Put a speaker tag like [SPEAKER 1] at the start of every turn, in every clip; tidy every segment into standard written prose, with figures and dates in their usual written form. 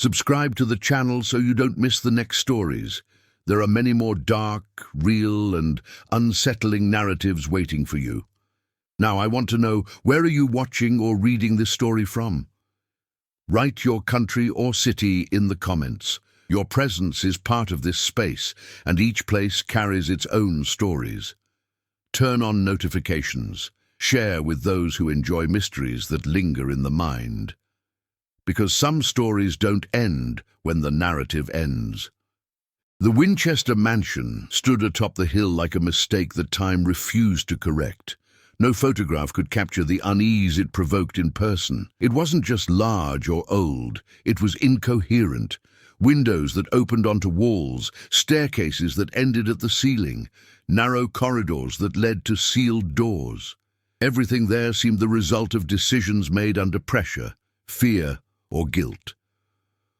[SPEAKER 1] Subscribe to the channel so you don't miss the next stories. There are many more dark, real, and unsettling narratives waiting for you. Now, I want to know, where are you watching or reading this story from? Write your country or city in the comments. Your presence is part of this space, and each place carries its own stories. Turn on notifications. Share with those who enjoy mysteries that linger in the mind. Because some stories don't end when the narrative ends. The Winchester mansion stood atop the hill like a mistake that time refused to correct. No photograph could capture the unease it provoked in person. It wasn't just large or old, it was incoherent. Windows that opened onto walls, staircases that ended at the ceiling, narrow corridors that led to sealed doors. Everything there seemed the result of decisions made under pressure, fear, or guilt.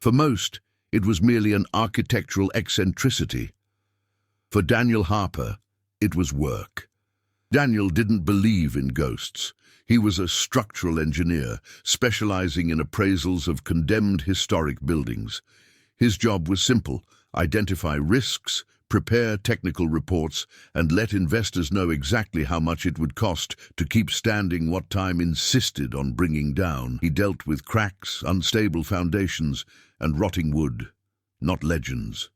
[SPEAKER 1] For most, it was merely an architectural eccentricity. For Daniel Harper, it was work. Daniel didn't believe in ghosts. He was a structural engineer, specializing in appraisals of condemned historic buildings. His job was simple: identify risks, prepare technical reports, and let investors know exactly how much it would cost to keep standing what time insisted on bringing down. He dealt with cracks, unstable foundations, and rotting wood, not legends.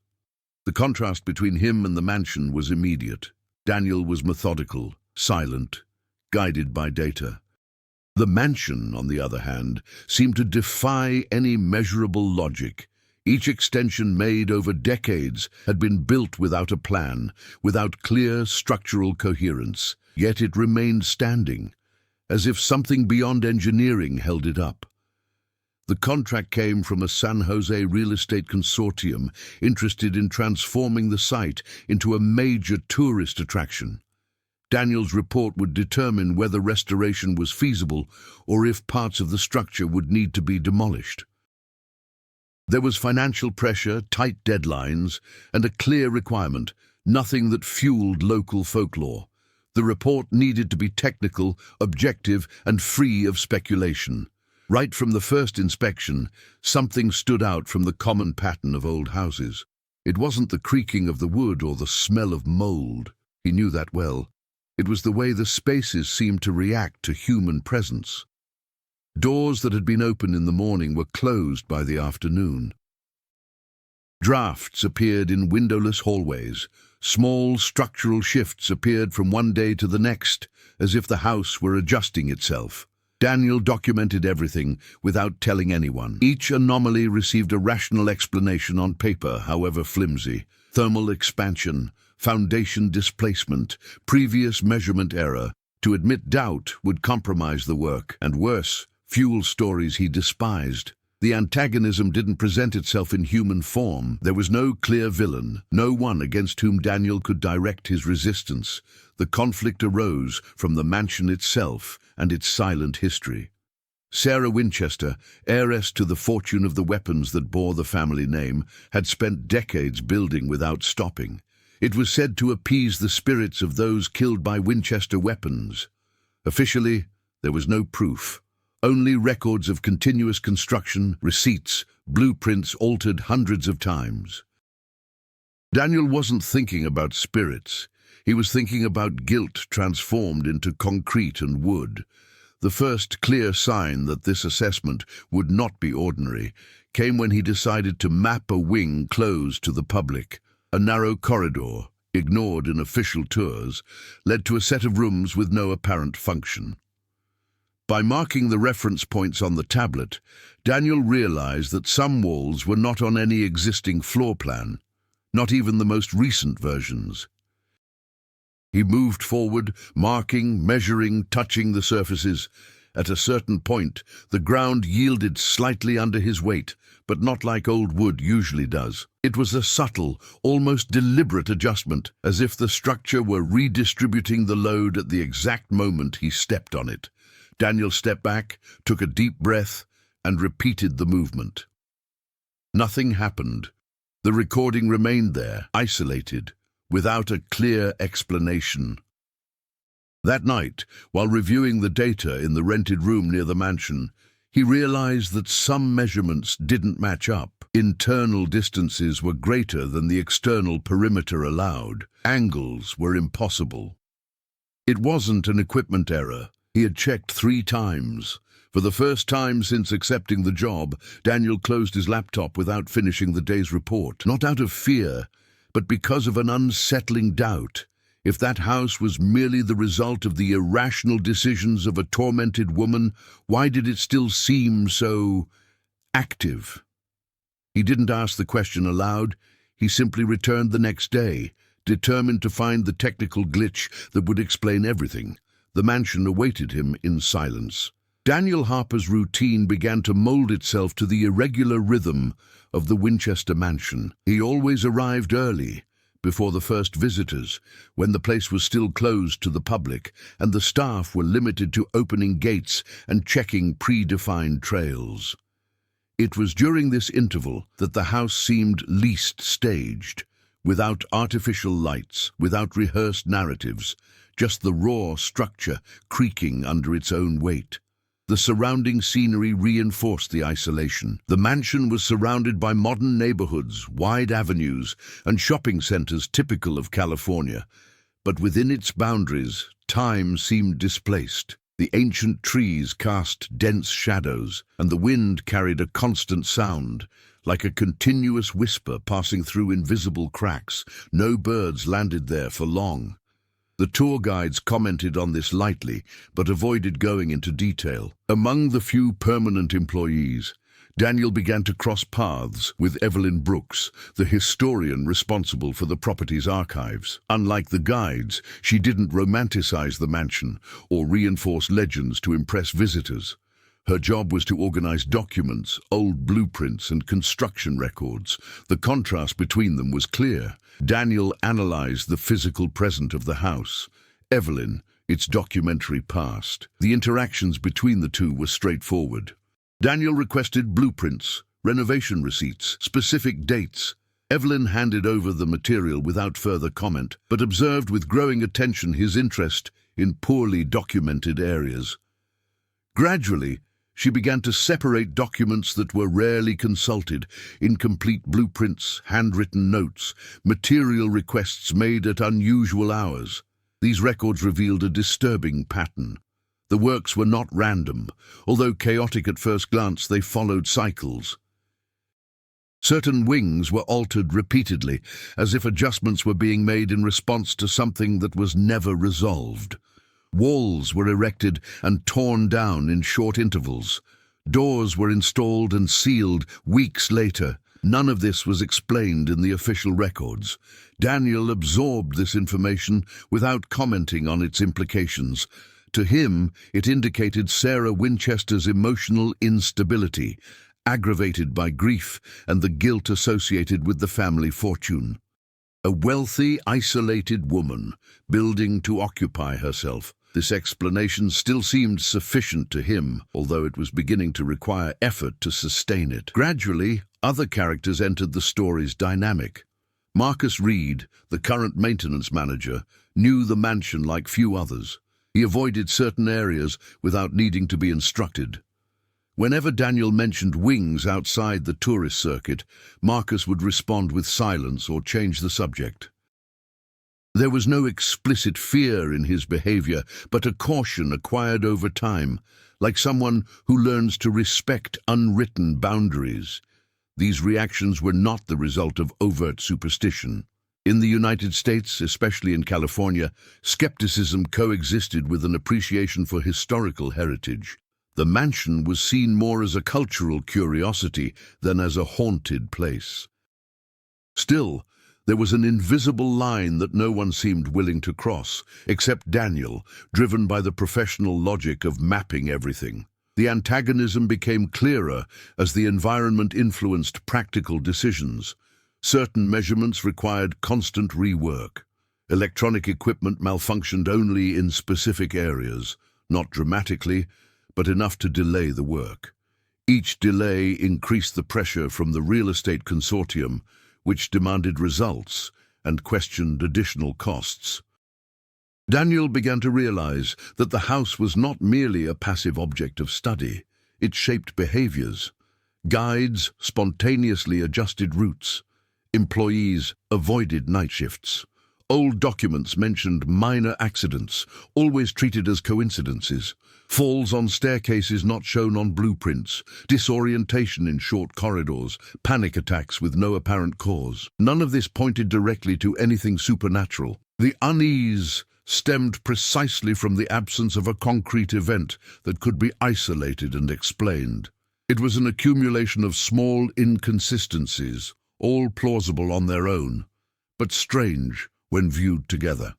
[SPEAKER 1] The contrast between him and the mansion was immediate. Daniel was methodical, silent, guided by data. The mansion, on the other hand, seemed to defy any measurable logic. Each extension made over decades had been built without a plan, without clear structural coherence. Yet it remained standing, as if something beyond engineering held it up. The contract came from a San Jose real estate consortium interested in transforming the site into a major tourist attraction. Daniel's report would determine whether restoration was feasible or if parts of the structure would need to be demolished. There was financial pressure, tight deadlines, and a clear requirement: nothing that fueled local folklore. The report needed to be technical, objective, and free of speculation. Right from the first inspection, something stood out from the common pattern of old houses. It wasn't the creaking of the wood or the smell of mold. He knew that well. It was the way the spaces seemed to react to human presence. Doors that had been open in the morning were closed by the afternoon. Drafts appeared in windowless hallways. Small structural shifts appeared from one day to the next, as if the house were adjusting itself. Daniel documented everything without telling anyone. Each anomaly received a rational explanation on paper, however flimsy. Thermal expansion, foundation displacement, previous measurement error. To admit doubt would compromise the work, and worse, fuel stories he despised. The antagonism didn't present itself in human form. There was no clear villain, no one against whom Daniel could direct his resistance. The conflict arose from the mansion itself and its silent history. Sarah Winchester, heiress to the fortune of the weapons that bore the family name, had spent decades building without stopping. It was said to appease the spirits of those killed by Winchester weapons. Officially, there was no proof. Only records of continuous construction, receipts, blueprints altered hundreds of times. Daniel wasn't thinking about spirits. He was thinking about guilt transformed into concrete and wood. The first clear sign that this assessment would not be ordinary came when he decided to map a wing closed to the public. A narrow corridor, ignored in official tours, led to a set of rooms with no apparent function. By marking the reference points on the tablet, Daniel realized that some walls were not on any existing floor plan, not even the most recent versions. He moved forward, marking, measuring, touching the surfaces. At a certain point, the ground yielded slightly under his weight, but not like old wood usually does. It was a subtle, almost deliberate adjustment, as if the structure were redistributing the load at the exact moment he stepped on it. Daniel stepped back, took a deep breath, and repeated the movement. Nothing happened. The recording remained there, isolated, without a clear explanation. That night, while reviewing the data in the rented room near the mansion, he realized that some measurements didn't match up. Internal distances were greater than the external perimeter allowed. Angles were impossible. It wasn't an equipment error. He had checked 3 times. For the first time since accepting the job, Daniel closed his laptop without finishing the day's report. Not out of fear, but because of an unsettling doubt. If that house was merely the result of the irrational decisions of a tormented woman, why did it still seem so active? He didn't ask the question aloud. He simply returned the next day, determined to find the technical glitch that would explain everything. The mansion awaited him in silence. Daniel Harper's routine began to mold itself to the irregular rhythm of the Winchester mansion. He always arrived early, before the first visitors, when the place was still closed to the public, and the staff were limited to opening gates and checking predefined trails. It was during this interval that the house seemed least staged, without artificial lights, without rehearsed narratives, just the raw structure creaking under its own weight. The surrounding scenery reinforced the isolation. The mansion was surrounded by modern neighborhoods, wide avenues, and shopping centers typical of California. But within its boundaries, time seemed displaced. The ancient trees cast dense shadows, and the wind carried a constant sound, like a continuous whisper passing through invisible cracks. No birds landed there for long. The tour guides commented on this lightly, but avoided going into detail. Among the few permanent employees, Daniel began to cross paths with Evelyn Brooks, the historian responsible for the property's archives. Unlike the guides, she didn't romanticize the mansion or reinforce legends to impress visitors. Her job was to organize documents, old blueprints, and construction records. The contrast between them was clear. Daniel analyzed the physical present of the house. Evelyn, its documentary past. The interactions between the two were straightforward. Daniel requested blueprints, renovation receipts, specific dates. Evelyn handed over the material without further comment, but observed with growing attention his interest in poorly documented areas. Gradually, she began to separate documents that were rarely consulted, incomplete blueprints, handwritten notes, material requests made at unusual hours. These records revealed a disturbing pattern. The works were not random. Although chaotic at first glance, they followed cycles. Certain wings were altered repeatedly, as if adjustments were being made in response to something that was never resolved. Walls were erected and torn down in short intervals. Doors were installed and sealed weeks later. None of this was explained in the official records. Daniel absorbed this information without commenting on its implications. To him, it indicated Sarah Winchester's emotional instability, aggravated by grief and the guilt associated with the family fortune. A wealthy, isolated woman, building to occupy herself. This explanation still seemed sufficient to him, although it was beginning to require effort to sustain it. Gradually, other characters entered the story's dynamic. Marcus Reed, the current maintenance manager, knew the mansion like few others. He avoided certain areas without needing to be instructed. Whenever Daniel mentioned wings outside the tourist circuit, Marcus would respond with silence or change the subject. There was no explicit fear in his behavior, but a caution acquired over time, like someone who learns to respect unwritten boundaries. These reactions were not the result of overt superstition. In the United States, especially in California, skepticism coexisted with an appreciation for historical heritage. The mansion was seen more as a cultural curiosity than as a haunted place. Still, there was an invisible line that no one seemed willing to cross, except Daniel, driven by the professional logic of mapping everything. The antagonism became clearer as the environment influenced practical decisions. Certain measurements required constant rework. Electronic equipment malfunctioned only in specific areas, not dramatically, but enough to delay the work. Each delay increased the pressure from the real estate consortium, which demanded results and questioned additional costs. Daniel began to realize that the house was not merely a passive object of study. It shaped behaviors. Guides spontaneously adjusted routes. Employees avoided night shifts. Old documents mentioned minor accidents, always treated as coincidences. Falls on staircases not shown on blueprints, disorientation in short corridors, panic attacks with no apparent cause. None of this pointed directly to anything supernatural. The unease stemmed precisely from the absence of a concrete event that could be isolated and explained. It was an accumulation of small inconsistencies, all plausible on their own, but strange when viewed together.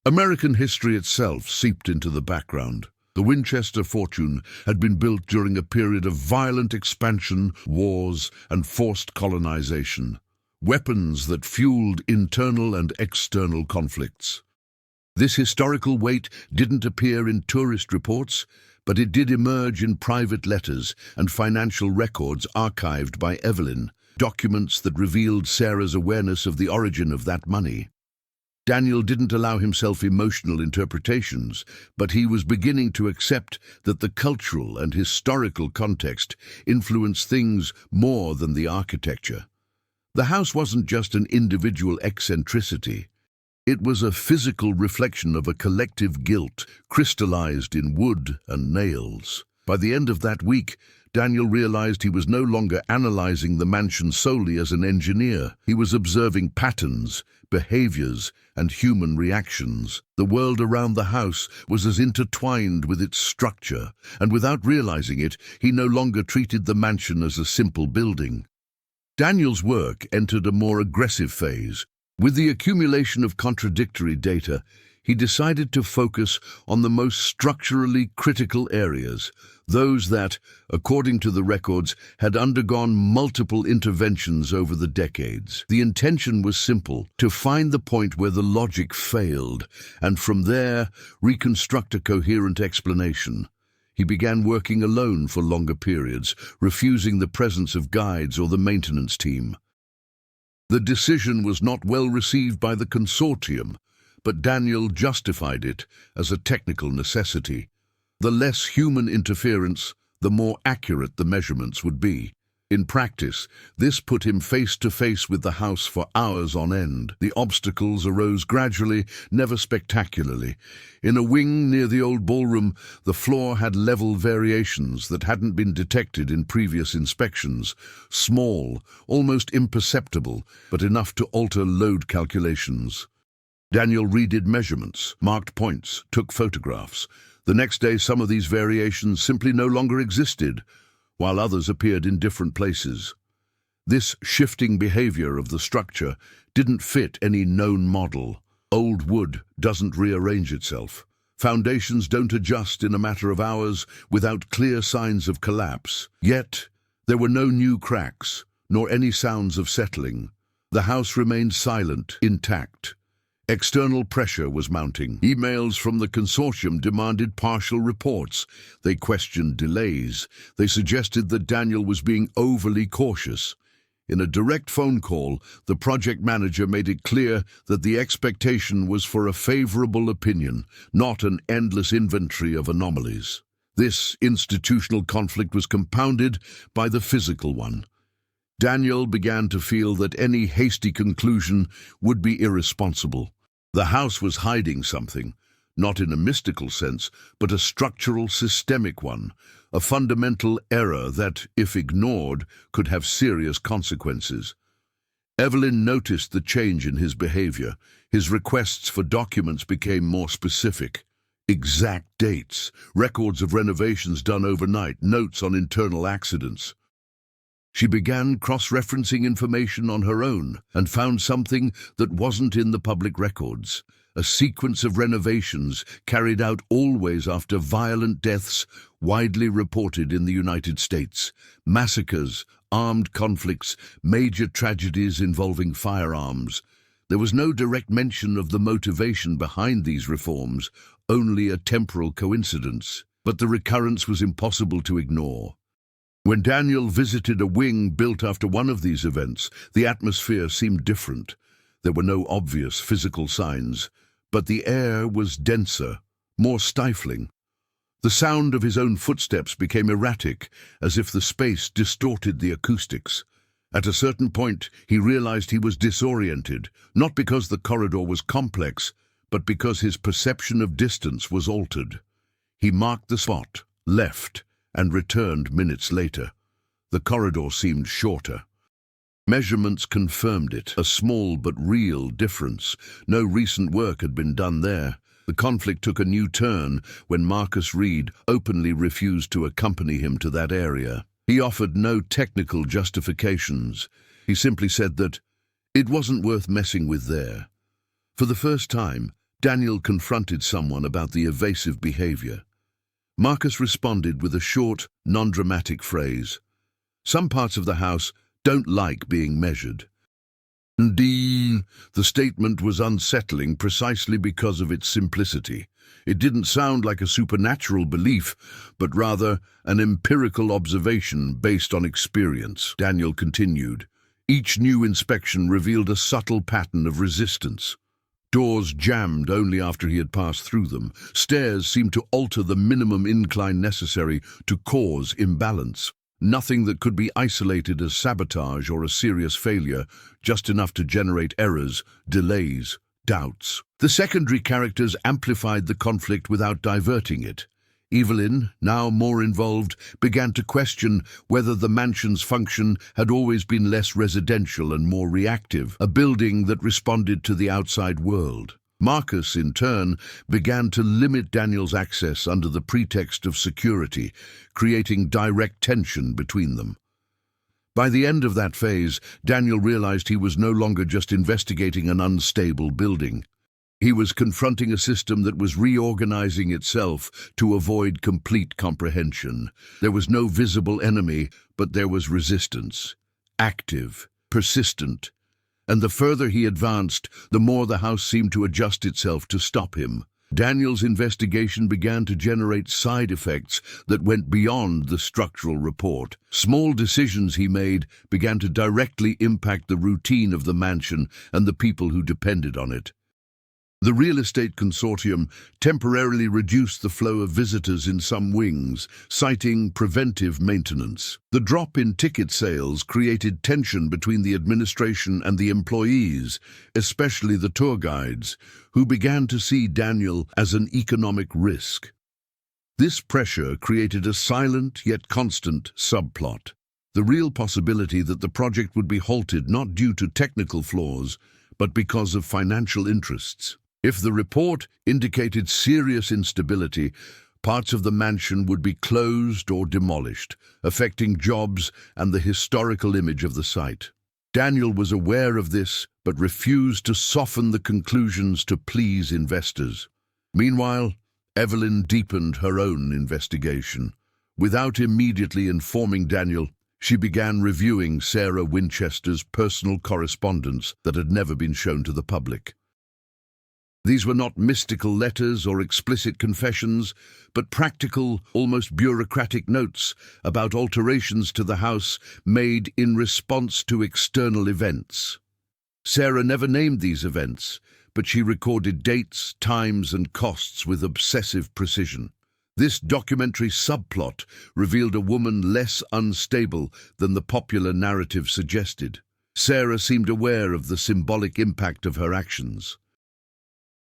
[SPEAKER 1] American history itself seeped into the background. The Winchester fortune had been built during a period of violent expansion, wars, and forced colonization, weapons that fueled internal and external conflicts. This historical weight didn't appear in tourist reports, but it did emerge in private letters and financial records archived by Evelyn, documents that revealed Sarah's awareness of the origin of that money. Daniel didn't allow himself emotional interpretations, but he was beginning to accept that the cultural and historical context influenced things more than the architecture. The house wasn't just an individual eccentricity. It was a physical reflection of a collective guilt crystallized in wood and nails. By the end of that week, Daniel realized he was no longer analyzing the mansion solely as an engineer. He was observing patterns, behaviors, and human reactions. The world around the house was as intertwined with its structure, and without realizing it, he no longer treated the mansion as a simple building. Daniel's work entered a more aggressive phase. With the accumulation of contradictory data, he decided to focus on the most structurally critical areas, those that, according to the records, had undergone multiple interventions over the decades. The intention was simple: to find the point where the logic failed, and from there, reconstruct a coherent explanation. He began working alone for longer periods, refusing the presence of guides or the maintenance team. The decision was not well received by the consortium, but Daniel justified it as a technical necessity. The less human interference, the more accurate the measurements would be. In practice, this put him face to face with the house for hours on end. The obstacles arose gradually, never spectacularly. In a wing near the old ballroom, the floor had level variations that hadn't been detected in previous inspections. Small, almost imperceptible, but enough to alter load calculations. Daniel redid measurements, marked points, took photographs. The next day, some of these variations simply no longer existed, while others appeared in different places. This shifting behavior of the structure didn't fit any known model. Old wood doesn't rearrange itself. Foundations don't adjust in a matter of hours without clear signs of collapse. Yet, there were no new cracks, nor any sounds of settling. The house remained silent, intact. External pressure was mounting. Emails from the consortium demanded partial reports. They questioned delays. They suggested that Daniel was being overly cautious. In a direct phone call, the project manager made it clear that the expectation was for a favorable opinion, not an endless inventory of anomalies. This institutional conflict was compounded by the physical one. Daniel began to feel that any hasty conclusion would be irresponsible. The house was hiding something, not in a mystical sense, but a structural, systemic one, a fundamental error that, if ignored, could have serious consequences. Evelyn noticed the change in his behavior. His requests for documents became more specific. Exact dates, records of renovations done overnight, notes on internal accidents. She began cross-referencing information on her own and found something that wasn't in the public records. A sequence of renovations carried out always after violent deaths widely reported in the United States. Massacres, armed conflicts, major tragedies involving firearms. There was no direct mention of the motivation behind these reforms, only a temporal coincidence. But the recurrence was impossible to ignore. When Daniel visited a wing built after one of these events, the atmosphere seemed different. There were no obvious physical signs, but the air was denser, more stifling. The sound of his own footsteps became erratic, as if the space distorted the acoustics. At a certain point, he realized he was disoriented, not because the corridor was complex, but because his perception of distance was altered. He marked the spot, left, and returned minutes later. The corridor seemed shorter. Measurements confirmed it, a small but real difference. No recent work had been done there. The conflict took a new turn when Marcus Reed openly refused to accompany him to that area. He offered no technical justifications. He simply said that it wasn't worth messing with there. For the first time, Daniel confronted someone about the evasive behavior. Marcus responded with a short, non-dramatic phrase. Some parts of the house don't like being measured. Indeed, the statement was unsettling precisely because of its simplicity. It didn't sound like a supernatural belief, but rather an empirical observation based on experience. Daniel continued. Each new inspection revealed a subtle pattern of resistance. Doors jammed only after he had passed through them. Stairs seemed to alter the minimum incline necessary to cause imbalance. Nothing that could be isolated as sabotage or a serious failure, just enough to generate errors, delays, doubts. The secondary characters amplified the conflict without diverting it. Evelyn, now more involved, began to question whether the mansion's function had always been less residential and more reactive, a building that responded to the outside world. Marcus, in turn, began to limit Daniel's access under the pretext of security, creating direct tension between them. By the end of that phase, Daniel realized he was no longer just investigating an unstable building. He was confronting a system that was reorganizing itself to avoid complete comprehension. There was no visible enemy, but there was resistance. Active, persistent. And the further he advanced, the more the house seemed to adjust itself to stop him. Daniel's investigation began to generate side effects that went beyond the structural report. Small decisions he made began to directly impact the routine of the mansion and the people who depended on it. The real estate consortium temporarily reduced the flow of visitors in some wings, citing preventive maintenance. The drop in ticket sales created tension between the administration and the employees, especially the tour guides, who began to see Daniel as an economic risk. This pressure created a silent yet constant subplot. The real possibility that the project would be halted not due to technical flaws, but because of financial interests. If the report indicated serious instability, parts of the mansion would be closed or demolished, affecting jobs and the historical image of the site. Daniel was aware of this, but refused to soften the conclusions to please investors. Meanwhile, Evelyn deepened her own investigation. Without immediately informing Daniel, she began reviewing Sarah Winchester's personal correspondence that had never been shown to the public. These were not mystical letters or explicit confessions, but practical, almost bureaucratic notes about alterations to the house made in response to external events. Sarah never named these events, but she recorded dates, times, and costs with obsessive precision. This documentary subplot revealed a woman less unstable than the popular narrative suggested. Sarah seemed aware of the symbolic impact of her actions.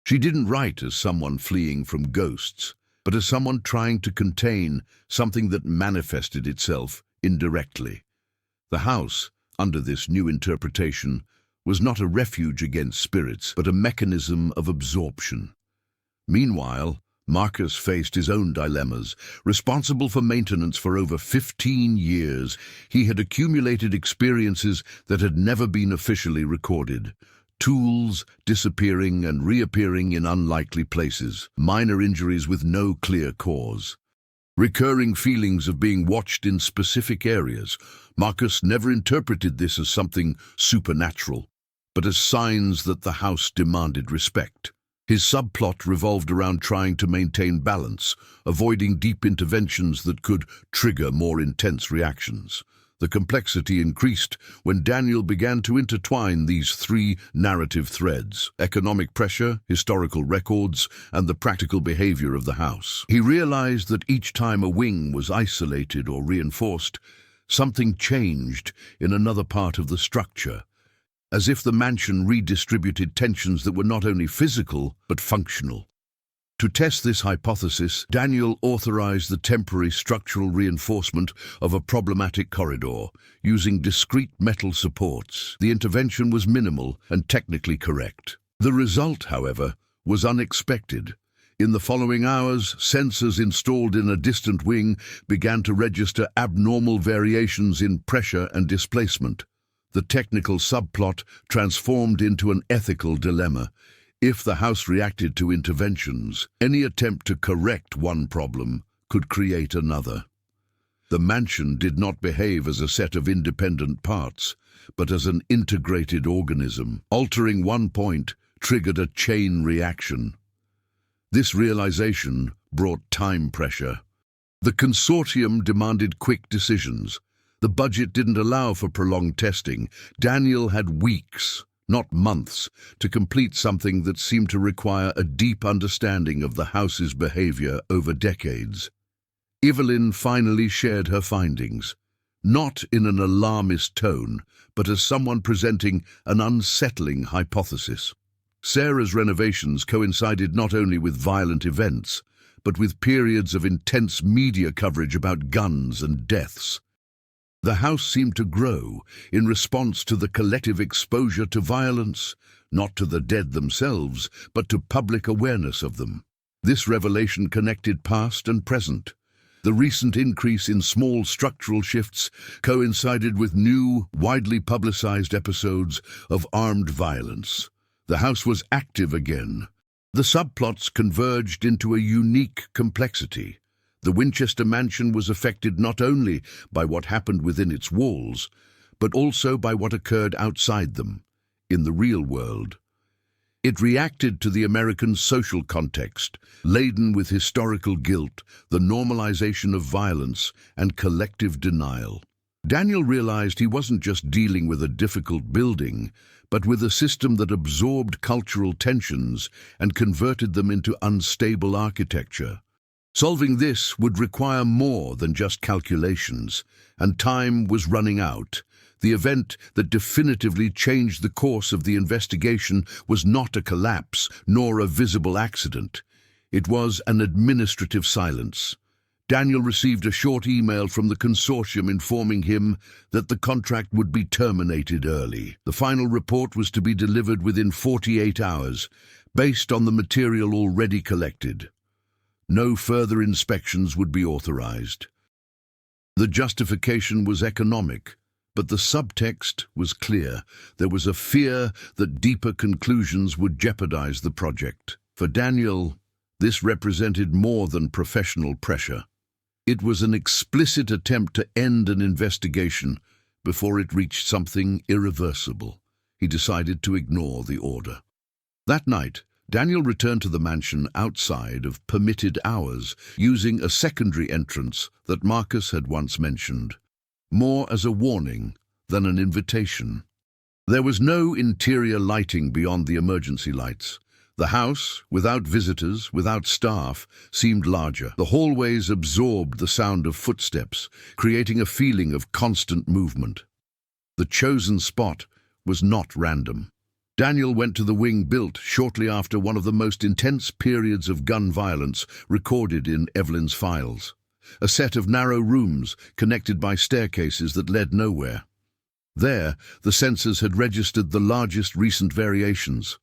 [SPEAKER 1] She didn't write as someone fleeing from ghosts, but as someone trying to contain something that manifested itself indirectly. The house, under this new interpretation, was not a refuge against spirits, but a mechanism of absorption. Meanwhile, Marcus faced his own dilemmas. Responsible for maintenance for over 15 years, he had accumulated experiences that had never been officially recorded. Tools disappearing and reappearing in unlikely places, minor injuries with no clear cause. Recurring feelings of being watched in specific areas. Marcus never interpreted this as something supernatural, but as signs that the house demanded respect. His subplot revolved around trying to maintain balance, avoiding deep interventions that could trigger more intense reactions. The complexity increased when Daniel began to intertwine these three narrative threads: economic pressure, historical records, and the practical behavior of the house. He realized that each time a wing was isolated or reinforced, something changed in another part of the structure, as if the mansion redistributed tensions that were not only physical but functional. To test this hypothesis, Daniel authorized the temporary structural reinforcement of a problematic corridor, using discrete metal supports. The intervention was minimal and technically correct. The result, however, was unexpected. In the following hours, sensors installed in a distant wing began to register abnormal variations in pressure and displacement. The technical subplot transformed into an ethical dilemma. If the house reacted to interventions, any attempt to correct one problem could create another. The mansion did not behave as a set of independent parts, but as an integrated organism. Altering one point triggered a chain reaction. This realization brought time pressure. The consortium demanded quick decisions. The budget didn't allow for prolonged testing. Daniel had weeks, not months, to complete something that seemed to require a deep understanding of the house's behavior over decades. Evelyn finally shared her findings, not in an alarmist tone, but as someone presenting an unsettling hypothesis. Sarah's renovations coincided not only with violent events, but with periods of intense media coverage about guns and deaths. The house seemed to grow in response to the collective exposure to violence, not to the dead themselves, but to public awareness of them. This revelation connected past and present. The recent increase in small structural shifts coincided with new, widely publicized episodes of armed violence. The house was active again. The subplots converged into a unique complexity. The Winchester mansion was affected not only by what happened within its walls, but also by what occurred outside them, in the real world. It reacted to the American social context, laden with historical guilt, the normalization of violence, and collective denial. Daniel realized he wasn't just dealing with a difficult building, but with a system that absorbed cultural tensions and converted them into unstable architecture. Solving this would require more than just calculations, and time was running out. The event that definitively changed the course of the investigation was not a collapse, nor a visible accident. It was an administrative silence. Daniel received a short email from the consortium informing him that the contract would be terminated early. The final report was to be delivered within 48 hours, based on the material already collected. No further inspections would be authorized. The justification was economic, but the subtext was clear. There was a fear that deeper conclusions would jeopardize the project. For Daniel, this represented more than professional pressure. It was an explicit attempt to end an investigation before it reached something irreversible. He decided to ignore the order. That night, Daniel returned to the mansion outside of permitted hours, using a secondary entrance that Marcus had once mentioned, more as a warning than an invitation. There was no interior lighting beyond the emergency lights. The house, without visitors, without staff, seemed larger. The hallways absorbed the sound of footsteps, creating a feeling of constant movement. The chosen spot was not random. Daniel went to the wing built shortly after one of the most intense periods of gun violence recorded in Evelyn's files. A set of narrow rooms connected by staircases that led nowhere. There, the sensors had registered the largest recent variations.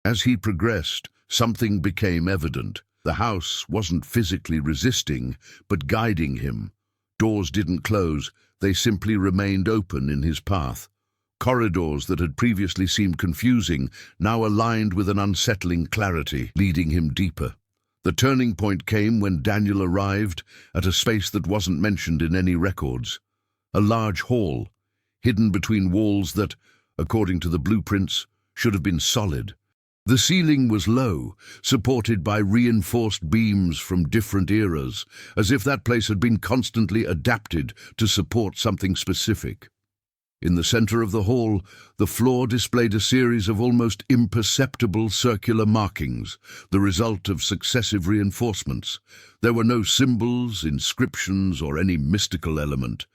[SPEAKER 1] As he progressed, something became evident. The house wasn't physically resisting, but guiding him. Doors didn't close, they simply remained open in his path. Corridors that had previously seemed confusing now aligned with an unsettling clarity, leading him deeper. The turning point came when Daniel arrived at a space that wasn't mentioned in any records. A large hall, hidden between walls that, according to the blueprints, should have been solid. The ceiling was low, supported by reinforced beams from different eras, as if that place had been constantly adapted to support something specific. In the center of the hall, the floor displayed a series of almost imperceptible circular markings, the result of successive reinforcements. There were no symbols, inscriptions, or any mystical element,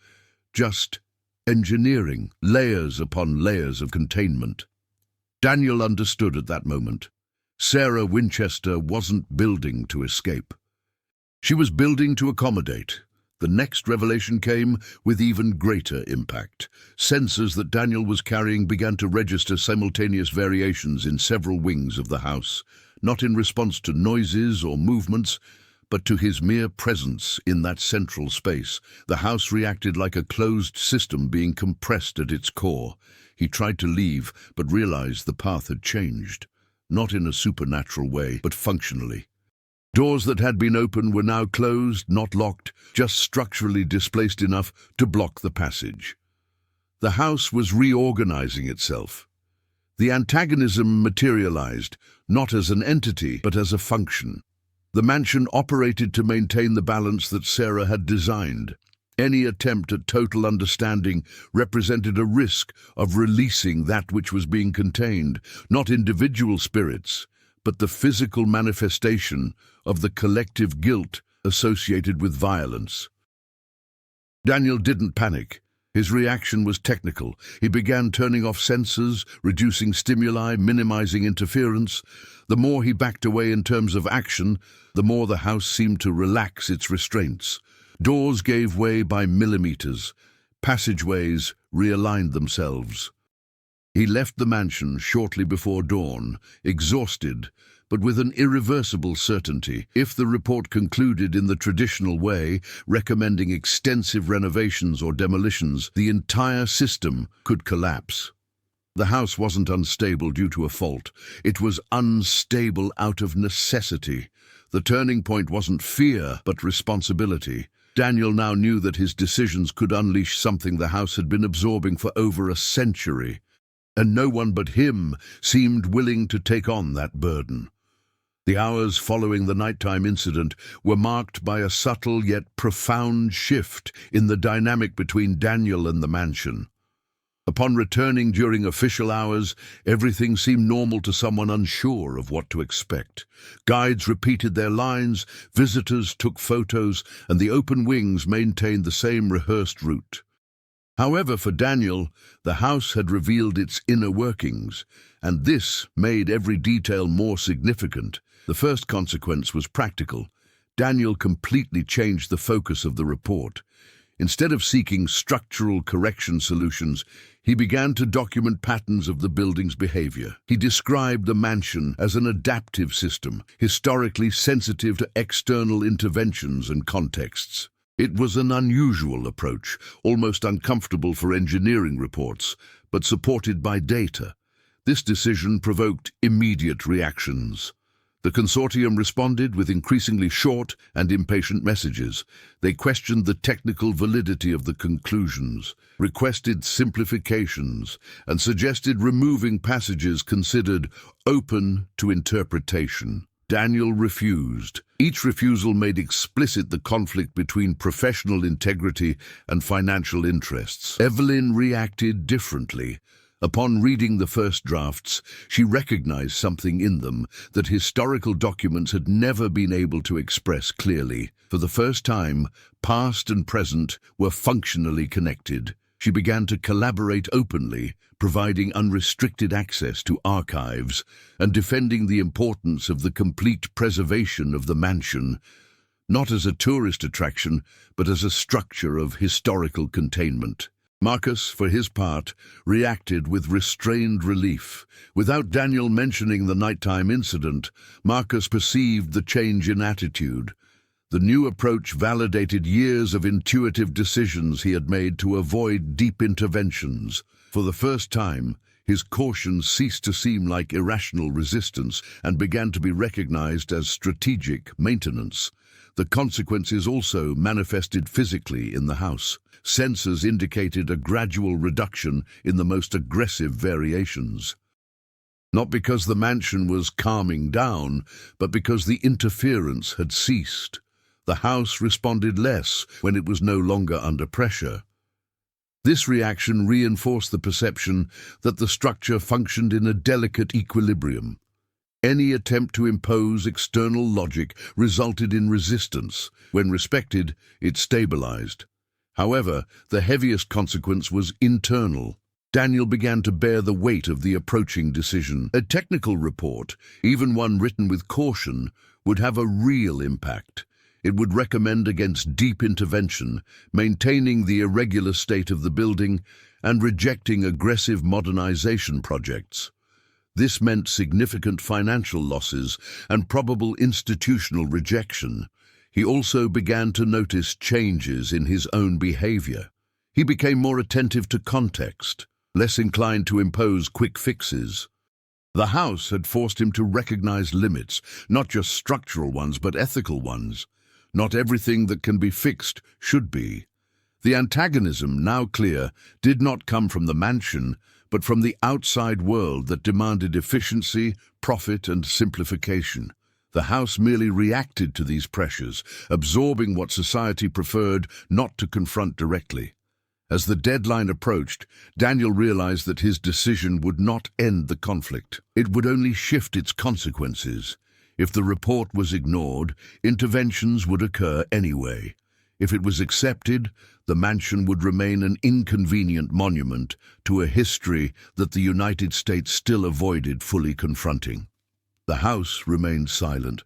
[SPEAKER 1] just engineering, layers upon layers of containment. Daniel understood at that moment. Sarah Winchester wasn't building to escape. She was building to accommodate. The next revelation came with even greater impact. Sensors that Daniel was carrying began to register simultaneous variations in several wings of the house, not in response to noises or movements, but to his mere presence in that central space. The house reacted like a closed system being compressed at its core. He tried to leave, but realized the path had changed, not in a supernatural way, but functionally. Doors that had been open were now closed, not locked, just structurally displaced enough to block the passage. The house was reorganizing itself. The antagonism materialized, not as an entity, but as a function. The mansion operated to maintain the balance that Sarah had designed. Any attempt at total understanding represented a risk of releasing that which was being contained, not individual spirits, but the physical manifestation of the collective guilt associated with violence. Daniel didn't panic. His reaction was technical. He began turning off sensors, reducing stimuli, minimizing interference. The more he backed away in terms of action, the more the house seemed to relax its restraints. Doors gave way by millimeters. Passageways realigned themselves. He left the mansion shortly before dawn, exhausted, but with an irreversible certainty. If the report concluded in the traditional way, recommending extensive renovations or demolitions, the entire system could collapse. The house wasn't unstable due to a fault. It was unstable out of necessity. The turning point wasn't fear, but responsibility. Daniel now knew that his decisions could unleash something the house had been absorbing for over a century, and no one but him seemed willing to take on that burden. The hours following the nighttime incident were marked by a subtle yet profound shift in the dynamic between Daniel and the mansion. Upon returning during official hours, everything seemed normal to someone unsure of what to expect. Guides repeated their lines, visitors took photos, and the open wings maintained the same rehearsed route. However, for Daniel, the house had revealed its inner workings, and this made every detail more significant. The first consequence was practical. Daniel completely changed the focus of the report. Instead of seeking structural correction solutions, he began to document patterns of the building's behavior. He described the mansion as an adaptive system, historically sensitive to external interventions and contexts. It was an unusual approach, almost uncomfortable for engineering reports, but supported by data. This decision provoked immediate reactions. The consortium responded with increasingly short and impatient messages. They questioned the technical validity of the conclusions, requested simplifications, and suggested removing passages considered open to interpretation. Daniel refused. Each refusal made explicit the conflict between professional integrity and financial interests. Evelyn reacted differently. Upon reading the first drafts, she recognized something in them that historical documents had never been able to express clearly. For the first time, past and present were functionally connected. She began to collaborate openly, providing unrestricted access to archives and defending the importance of the complete preservation of the mansion, not as a tourist attraction, but as a structure of historical containment. Marcus, for his part, reacted with restrained relief. Without Daniel mentioning the nighttime incident, Marcus perceived the change in attitude. The new approach validated years of intuitive decisions he had made to avoid deep interventions. For the first time, his caution ceased to seem like irrational resistance and began to be recognized as strategic maintenance. The consequences also manifested physically in the house. Sensors indicated a gradual reduction in the most aggressive variations. not because the mansion was calming down, but because the interference had ceased. The house responded less when it was no longer under pressure. This reaction reinforced the perception that the structure functioned in a delicate equilibrium. Any attempt to impose external logic resulted in resistance. When respected, it stabilized. However, the heaviest consequence was internal. Daniel began to bear the weight of the approaching decision. A technical report, even one written with caution, would have a real impact. It would recommend against deep intervention, maintaining the irregular state of the building, and rejecting aggressive modernization projects. This meant significant financial losses and probable institutional rejection. He also began to notice changes in his own behavior. He became more attentive to context, less inclined to impose quick fixes. The house had forced him to recognize limits, not just structural ones, but ethical ones. Not everything that can be fixed should be. The antagonism, now clear, did not come from the mansion, but from the outside world that demanded efficiency, profit, and simplification. The house merely reacted to these pressures, absorbing what society preferred not to confront directly. As the deadline approached, Daniel realized that his decision would not end the conflict. It would only shift its consequences. If the report was ignored, interventions would occur anyway. If it was accepted, the mansion would remain an inconvenient monument to a history that the United States still avoided fully confronting. The house remained silent,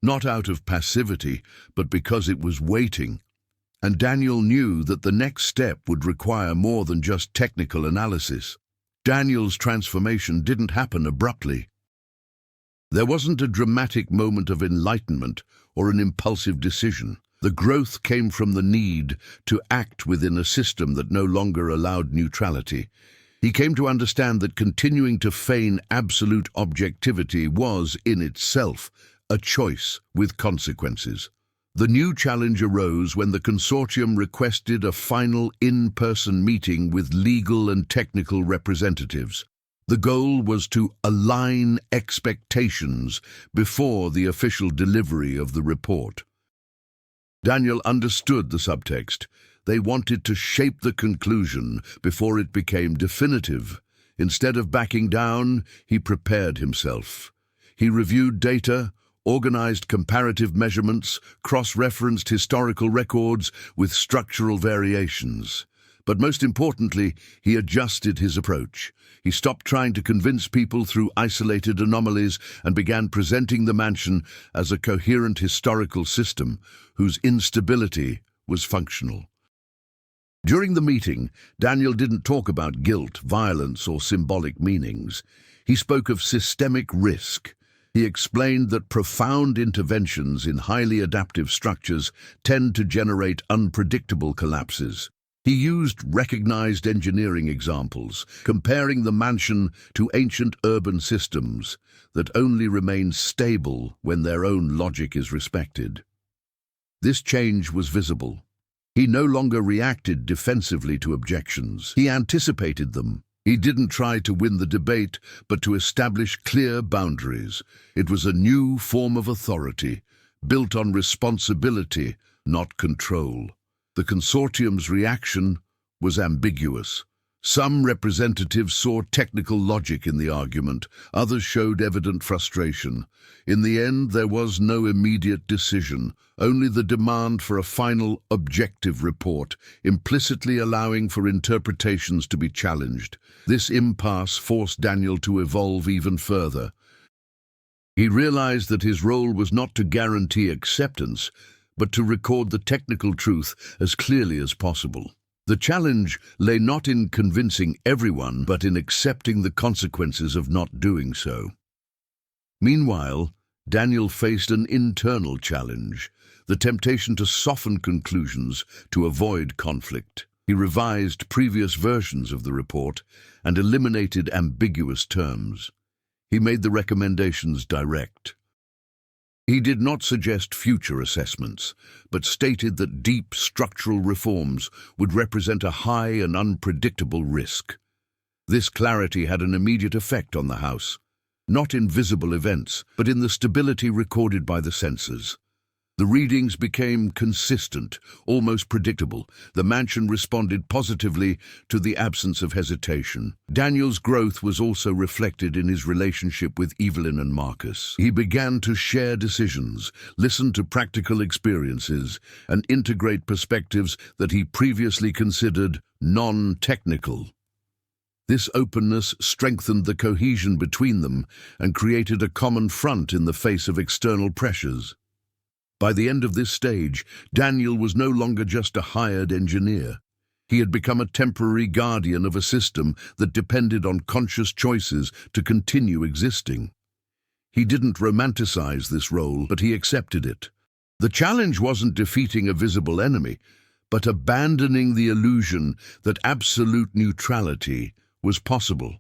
[SPEAKER 1] not out of passivity, but because it was waiting. And Daniel knew that the next step would require more than just technical analysis. Daniel's transformation didn't happen abruptly. There wasn't a dramatic moment of enlightenment or an impulsive decision. The growth came from the need to act within a system that no longer allowed neutrality. He came to understand that continuing to feign absolute objectivity was, in itself, a choice with consequences. The new challenge arose when the consortium requested a final in-person meeting with legal and technical representatives. The goal was to align expectations before the official delivery of the report. Daniel understood the subtext. They wanted to shape the conclusion before it became definitive. Instead of backing down, he prepared himself. He reviewed data, organized comparative measurements, cross-referenced historical records with structural variations. But most importantly, he adjusted his approach. He stopped trying to convince people through isolated anomalies and began presenting the mansion as a coherent historical system whose instability was functional. During the meeting, Daniel didn't talk about guilt, violence, or symbolic meanings. He spoke of systemic risk. He explained that profound interventions in highly adaptive structures tend to generate unpredictable collapses. He used recognized engineering examples, comparing the mansion to ancient urban systems that only remain stable when their own logic is respected. This change was visible. He no longer reacted defensively to objections. He anticipated them. He didn't try to win the debate, but to establish clear boundaries. It was a new form of authority, built on responsibility, not control. The consortium's reaction was ambiguous. Some representatives saw technical logic in the argument, others showed evident frustration. In the end, there was no immediate decision, only the demand for a final objective report, implicitly allowing for interpretations to be challenged. This impasse forced Daniel to evolve even further. He realized that his role was not to guarantee acceptance, but to record the technical truth as clearly as possible. The challenge lay not in convincing everyone, but in accepting the consequences of not doing so. Meanwhile, Daniel faced an internal challenge, the temptation to soften conclusions to avoid conflict. He revised previous versions of the report and eliminated ambiguous terms. He made the recommendations direct. He did not suggest future assessments, but stated that deep structural reforms would represent a high and unpredictable risk. This clarity had an immediate effect on the House. not in visible events, but in the stability recorded by the sensors. The readings became consistent, almost predictable. The mansion responded positively to the absence of hesitation. Daniel's growth was also reflected in his relationship with Evelyn and Marcus. He began to share decisions, listen to practical experiences, and integrate perspectives that he previously considered non-technical. This openness strengthened the cohesion between them and created a common front in the face of external pressures. By the end of this stage, Daniel was no longer just a hired engineer. He had become a temporary guardian of a system that depended on conscious choices to continue existing. He didn't romanticize this role, but he accepted it. The challenge wasn't defeating a visible enemy, but abandoning the illusion that absolute neutrality was possible.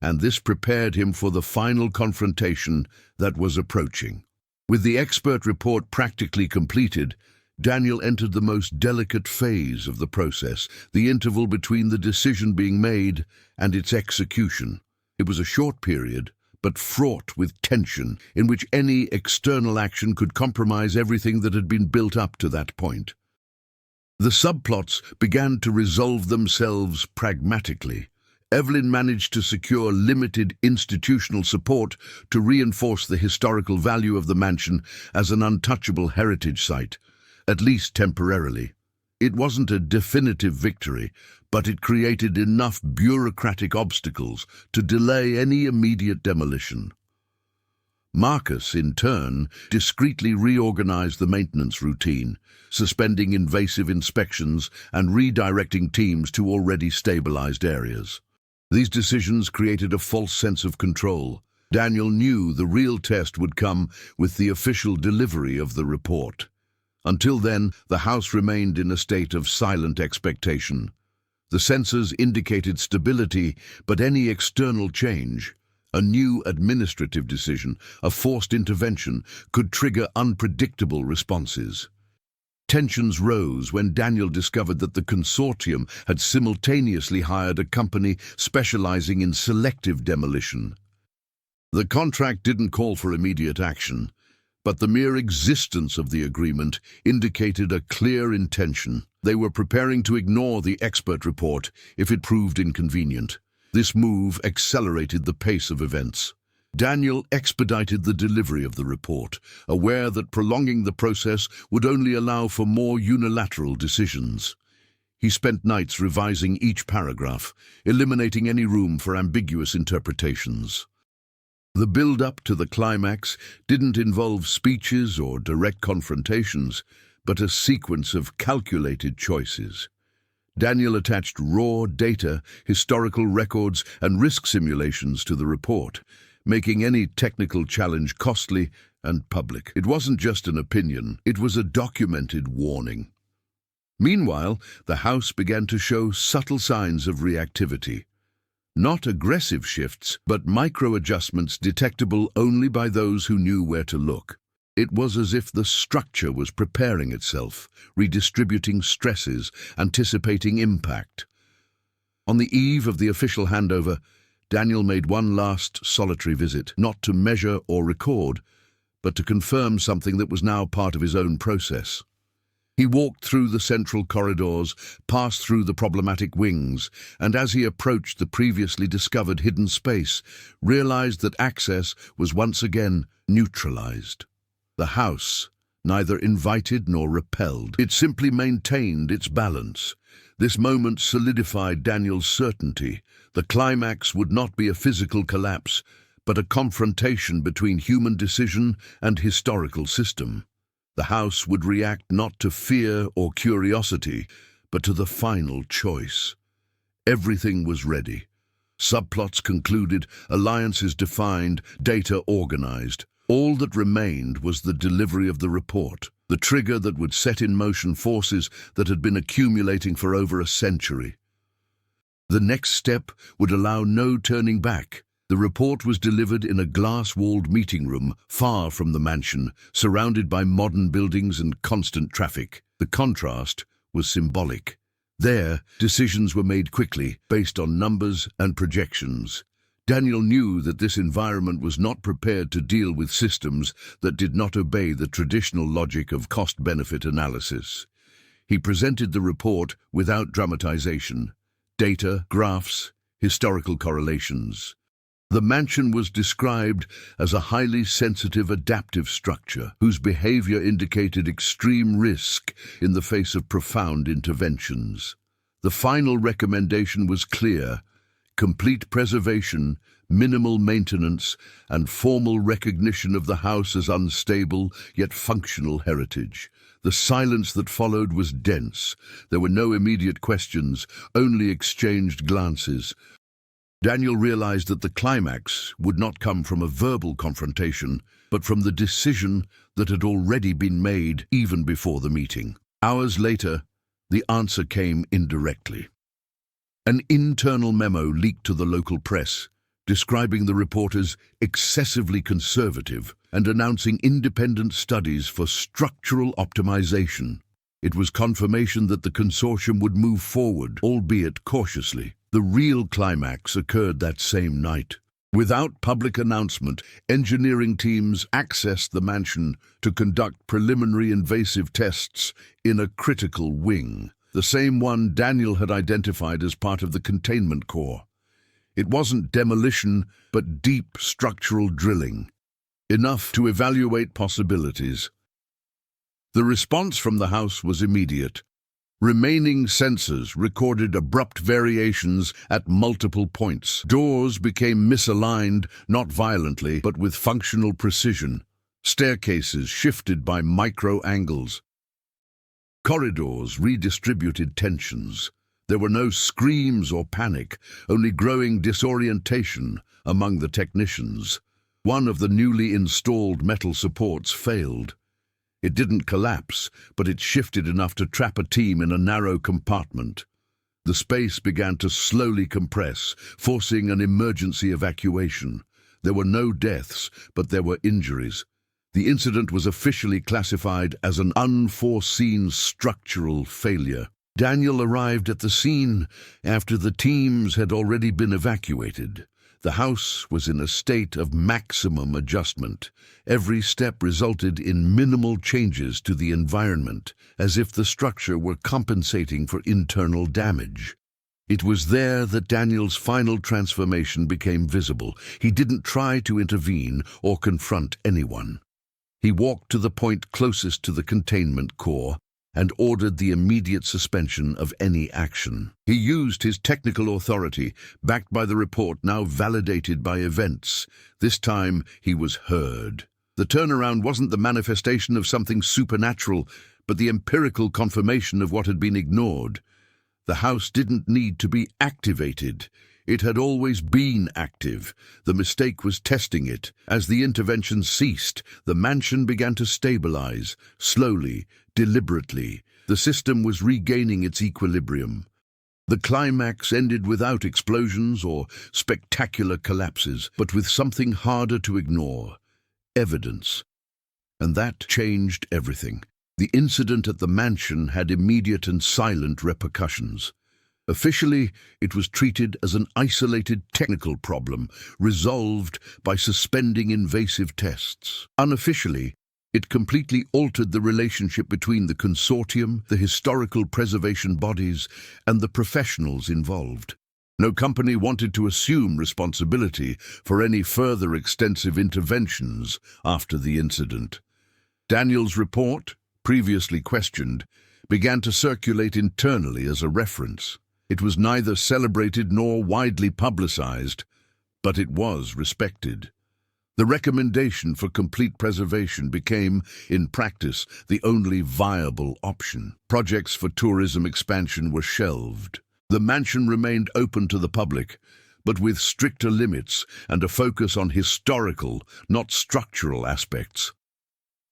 [SPEAKER 1] And this prepared him for the final confrontation that was approaching. With the expert report practically completed, Daniel entered the most delicate phase of the process, the interval between the decision being made and its execution. It was a short period, but fraught with tension, in which any external action could compromise everything that had been built up to that point. The subplots began to resolve themselves pragmatically. Evelyn managed to secure limited institutional support to reinforce the historical value of the mansion as an untouchable heritage site, at least temporarily. It wasn't a definitive victory, but it created enough bureaucratic obstacles to delay any immediate demolition. Marcus, in turn, discreetly reorganized the maintenance routine, suspending invasive inspections and redirecting teams to already stabilized areas. These decisions created a false sense of control. Daniel knew the real test would come with the official delivery of the report. Until then, the house remained in a state of silent expectation. The sensors indicated stability, but any external change, a new administrative decision, a forced intervention, could trigger unpredictable responses. Tensions rose when Daniel discovered that the consortium had simultaneously hired a company specializing in selective demolition. The contract didn't call for immediate action, but the mere existence of the agreement indicated a clear intention. They were preparing to ignore the expert report if it proved inconvenient. This move accelerated the pace of events. Daniel expedited the delivery of the report, aware that prolonging the process would only allow for more unilateral decisions. He spent nights revising each paragraph, eliminating any room for ambiguous interpretations. The build-up to the climax didn't involve speeches or direct confrontations, but a sequence of calculated choices. Daniel attached raw data, historical records, and risk simulations to the report, making any technical challenge costly and public. It wasn't just an opinion, it was a documented warning. Meanwhile, the house began to show subtle signs of reactivity. Not aggressive shifts, but micro-adjustments detectable only by those who knew where to look. It was as if the structure was preparing itself, redistributing stresses, anticipating impact. On the eve of the official handover, Daniel made one last solitary visit, not to measure or record, but to confirm something that was now part of his own process. He walked through the central corridors, passed through the problematic wings, and as he approached the previously discovered hidden space, realized that access was once again neutralized. The house neither invited nor repelled. It simply maintained its balance. This moment solidified Daniel's certainty. The climax would not be a physical collapse, but a confrontation between human decision and historical system. The house would react not to fear or curiosity, but to the final choice. Everything was ready. Subplots concluded, alliances defined, data organized. All that remained was the delivery of the report, the trigger that would set in motion forces that had been accumulating for over a century. The next step would allow no turning back. The report was delivered in a glass-walled meeting room far from the mansion, surrounded by modern buildings and constant traffic. The contrast was symbolic. There, decisions were made quickly, based on numbers and projections. Daniel knew that this environment was not prepared to deal with systems that did not obey the traditional logic of cost-benefit analysis. He presented the report without dramatization, data, graphs, historical correlations. The mansion was described as a highly sensitive adaptive structure whose behavior indicated extreme risk in the face of profound interventions. The final recommendation was clear: complete preservation, minimal maintenance, and formal recognition of the house as unstable yet functional heritage. The silence that followed was dense. There were no immediate questions, only exchanged glances. Daniel realized that the climax would not come from a verbal confrontation, but from the decision that had already been made even before the meeting. Hours later, the answer came indirectly. An internal memo leaked to the local press, describing the report as excessively conservative and announcing independent studies for structural optimization. It was confirmation that the consortium would move forward, albeit cautiously. The real climax occurred that same night. Without public announcement, engineering teams accessed the mansion to conduct preliminary invasive tests in a critical wing, the same one Daniel had identified as part of the containment core. It wasn't demolition, but deep structural drilling, enough to evaluate possibilities. The response from the house was immediate. Remaining sensors recorded abrupt variations at multiple points. Doors became misaligned, not violently, but with functional precision. Staircases shifted by micro-angles. Corridors redistributed tensions. There were no screams or panic, only growing disorientation among the technicians. One of the newly installed metal supports failed. It didn't collapse, but it shifted enough to trap a team in a narrow compartment. The space began to slowly compress, forcing an emergency evacuation. There were no deaths, but there were injuries. The incident was officially classified as an unforeseen structural failure. Daniel arrived at the scene after the teams had already been evacuated. The house was in a state of maximum adjustment. Every step resulted in minimal changes to the environment, as if the structure were compensating for internal damage. It was there that Daniel's final transformation became visible. He didn't try to intervene or confront anyone. He walked to the point closest to the containment core and ordered the immediate suspension of any action. He used his technical authority, backed by the report now validated by events. This time, he was heard. The turnaround wasn't the manifestation of something supernatural, but the empirical confirmation of what had been ignored. The house didn't need to be activated. It had always been active. The mistake was testing it. As the intervention ceased, the mansion began to stabilize, slowly, deliberately. The system was regaining its equilibrium. The climax ended without explosions or spectacular collapses, but with something harder to ignore: evidence. And that changed everything. The incident at the mansion had immediate and silent repercussions. Officially, it was treated as an isolated technical problem, resolved by suspending invasive tests. Unofficially, it completely altered the relationship between the consortium, the historical preservation bodies, and the professionals involved. No company wanted to assume responsibility for any further extensive interventions after the incident. Daniel's report, previously questioned, began to circulate internally as a reference. It was neither celebrated nor widely publicized, but it was respected. The recommendation for complete preservation became, in practice, the only viable option. Projects for tourism expansion were shelved. The mansion remained open to the public, but with stricter limits and a focus on historical, not structural aspects.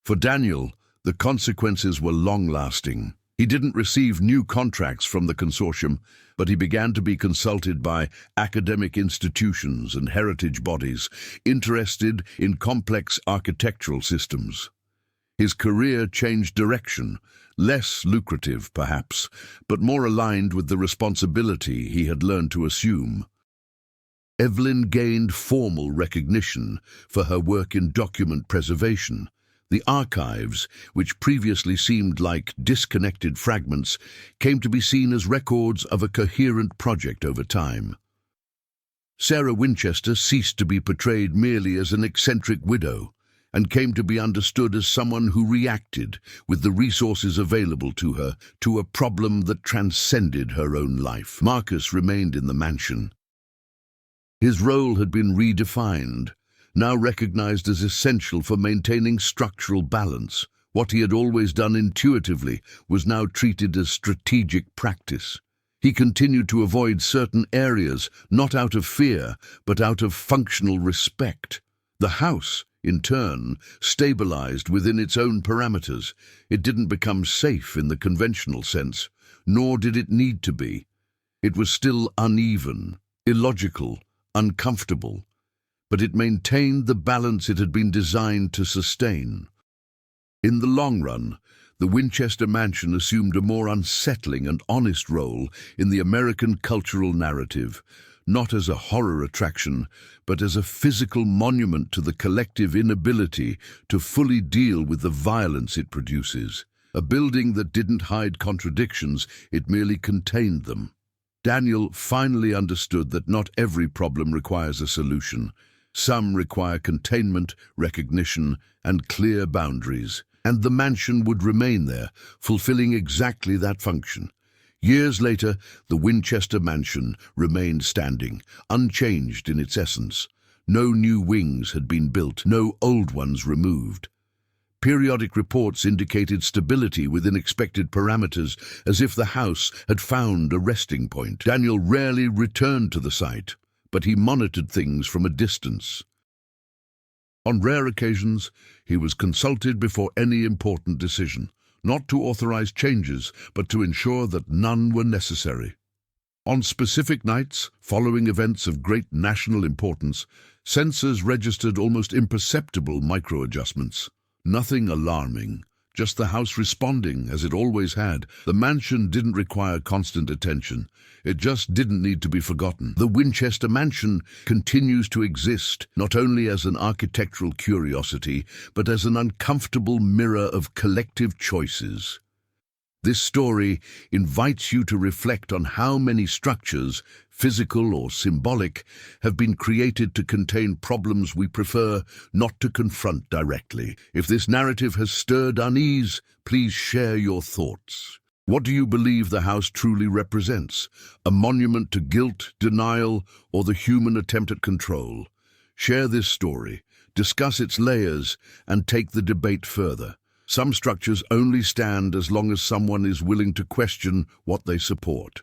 [SPEAKER 1] For Daniel, the consequences were long-lasting. He didn't receive new contracts from the consortium, but he began to be consulted by academic institutions and heritage bodies interested in complex architectural systems. His career changed direction, less lucrative perhaps, but more aligned with the responsibility he had learned to assume. Evelyn gained formal recognition for her work in document preservation. The archives, which previously seemed like disconnected fragments, came to be seen as records of a coherent project over time. Sarah Winchester ceased to be portrayed merely as an eccentric widow, and came to be understood as someone who reacted, with the resources available to her, to a problem that transcended her own life. Marcus remained in the mansion. His role had been redefined, now recognized as essential for maintaining structural balance. What he had always done intuitively was now treated as strategic practice. He continued to avoid certain areas, not out of fear, but out of functional respect. The house, in turn, stabilized within its own parameters. It didn't become safe in the conventional sense, nor did it need to be. It was still uneven, illogical, uncomfortable, but it maintained the balance it had been designed to sustain. In the long run, the Winchester mansion assumed a more unsettling and honest role in the American cultural narrative, not as a horror attraction, but as a physical monument to the collective inability to fully deal with the violence it produces. A building that didn't hide contradictions, it merely contained them. Daniel finally understood that not every problem requires a solution. Some require containment, recognition, and clear boundaries. And the mansion would remain there, fulfilling exactly that function. Years later, the Winchester mansion remained standing, unchanged in its essence. No new wings had been built, no old ones removed. Periodic reports indicated stability within expected parameters, as if the house had found a resting point. Daniel rarely returned to the site, but he monitored things from a distance. On rare occasions, he was consulted before any important decision, not to authorize changes, but to ensure that none were necessary. On specific nights, following events of great national importance, sensors registered almost imperceptible micro-adjustments. Nothing alarming, just the house responding as it always had. The mansion didn't require constant attention. It just didn't need to be forgotten. The Winchester mansion continues to exist, not only as an architectural curiosity, but as an uncomfortable mirror of collective choices. This story invites you to reflect on how many structures, physical or symbolic, have been created to contain problems we prefer not to confront directly. If this narrative has stirred unease, please share your thoughts. What do you believe the house truly represents? A monument to guilt, denial, or the human attempt at control? Share this story, discuss its layers, and take the debate further. Some structures only stand as long as someone is willing to question what they support.